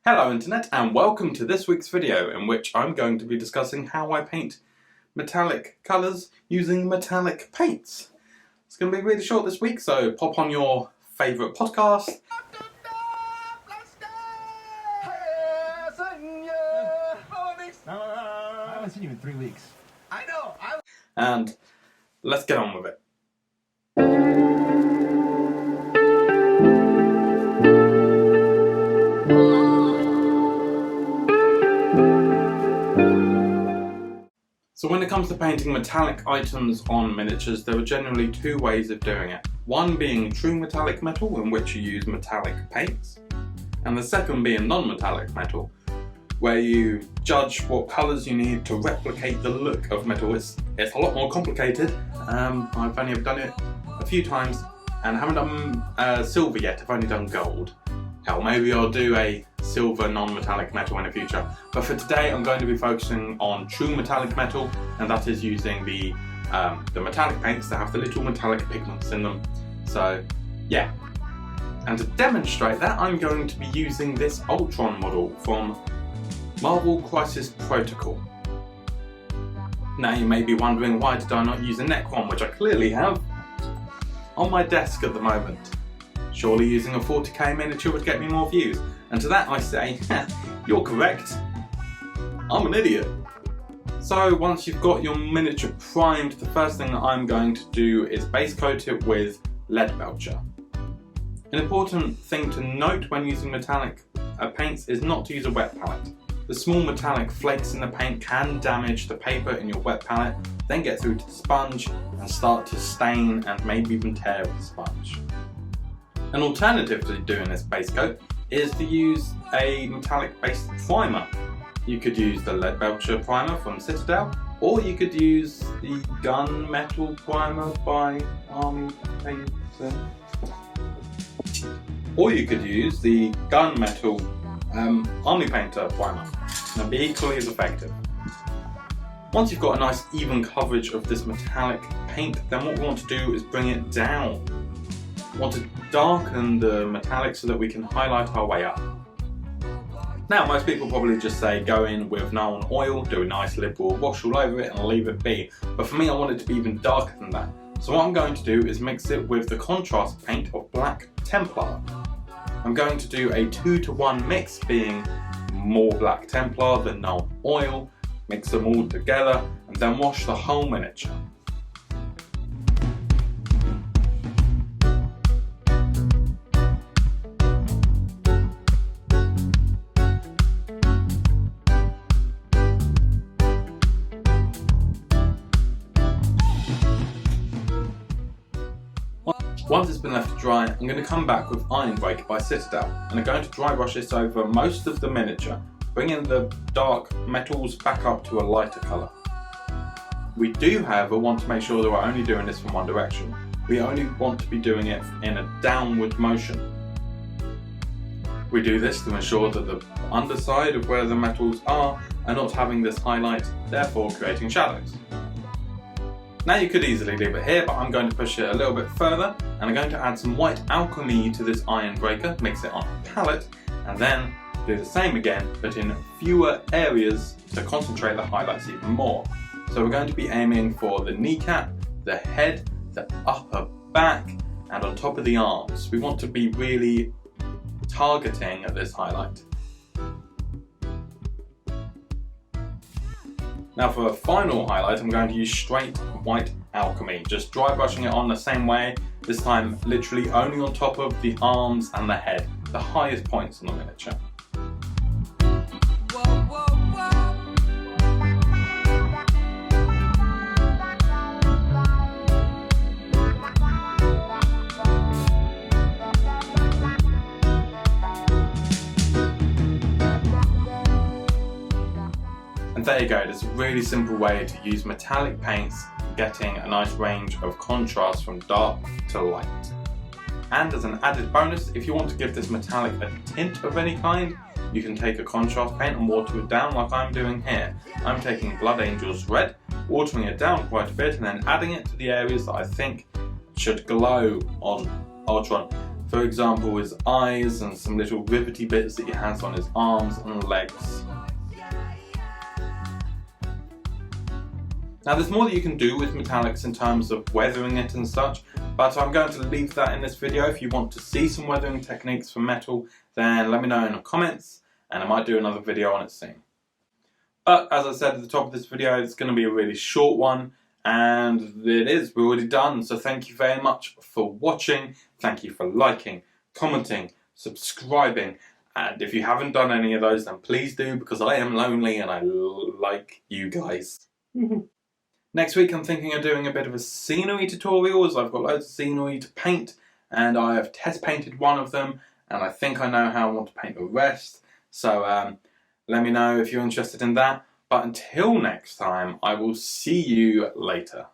Hello Internet, and welcome to this week's video in which I'm going to be discussing how I paint metallic colours using metallic paints. It's going to be really short this week, so pop on your favourite podcast. I haven't seen you in 3 weeks. I know. And let's get on with it. So when it comes to painting metallic items on miniatures, there are generally two ways of doing it. One being true metallic metal, in which you use metallic paints, and the second being non-metallic metal, where you judge what colours you need to replicate the look of metal. It's a lot more complicated. I've only ever done it a few times and haven't done silver yet. I've only done gold. Hell, maybe I'll do a silver non-metallic metal in the future. But for today I'm going to be focusing on true metallic metal, and that is using the metallic paints that have the little metallic pigments in them. So yeah. And to demonstrate that, I'm going to be using this Ultron model from Marvel Crisis Protocol. Now you may be wondering, why did I not use a Necron, which I clearly have on my desk at the moment? Surely using a 40k miniature would get me more views. And to that I say, you're correct. I'm an idiot. So once you've got your miniature primed, the first thing that I'm going to do is base coat it with Leadbelcher. An important thing to note when using metallic paints is not to use a wet palette. The small metallic flakes in the paint can damage the paper in your wet palette, then get through to the sponge and start to stain and maybe even tear the sponge. An alternative to doing this base coat is to use a metallic based primer. You could use the Leadbelcher primer from Citadel, or you could use the Gunmetal primer by Army Painter, or you could use the Gunmetal Army Painter primer. They'll be equally as effective. Once you've got a nice even coverage of this metallic paint, then what we want to do is bring it down. We want to darken the metallic so that we can highlight our way up. Now most people probably just say go in with Nuln Oil, do a nice liberal wash all over it and leave it be. But for me I want it to be even darker than that. So what I'm going to do is mix it with the contrast paint of Black Templar. I'm going to do a 2-to-1 mix, being more Black Templar than Nuln Oil, mix them all together and then wash the whole miniature. Once it's been left to dry, I'm going to come back with Ironbreaker by Citadel, and I'm going to dry brush this over most of the miniature, bringing the dark metals back up to a lighter colour. We do, however, want to make sure that we're only doing this from one direction. We only want to be doing it in a downward motion. We do this to ensure that the underside of where the metals are not having this highlight, therefore creating shadows. Now you could easily leave it here, but I'm going to push it a little bit further, and I'm going to add some white alchemy to this Ironbreaker, mix it on a palette, and then do the same again, but in fewer areas to concentrate the highlights even more. So we're going to be aiming for the kneecap, the head, the upper back, and on top of the arms. We want to be really targeting at this highlight. Now for a final highlight, I'm going to use straight white alchemy, just dry brushing it on the same way, this time literally only on top of the arms and the head, the highest points on the miniature. And there you go, it's a really simple way to use metallic paints, getting a nice range of contrast from dark to light. And as an added bonus, if you want to give this metallic a tint of any kind, you can take a contrast paint and water it down like I'm doing here. I'm taking Blood Angels Red, watering it down quite a bit and then adding it to the areas that I think should glow on Ultron. For example, his eyes and some little rivety bits that he has on his arms and legs. Now there's more that you can do with metallics in terms of weathering it and such, but I'm going to leave that in this video. If you want to see some weathering techniques for metal, then let me know in the comments and I might do another video on it soon. But as I said at the top of this video, it's going to be a really short one, and it is, we're already done. So thank you very much for watching, thank you for liking, commenting, subscribing, and if you haven't done any of those then please do, because I am lonely and I like you guys. Next week I'm thinking of doing a bit of a scenery tutorial, as I've got loads of scenery to paint and I have test painted one of them and I think I know how I want to paint the rest. So let me know if you're interested in that. But until next time, I will see you later.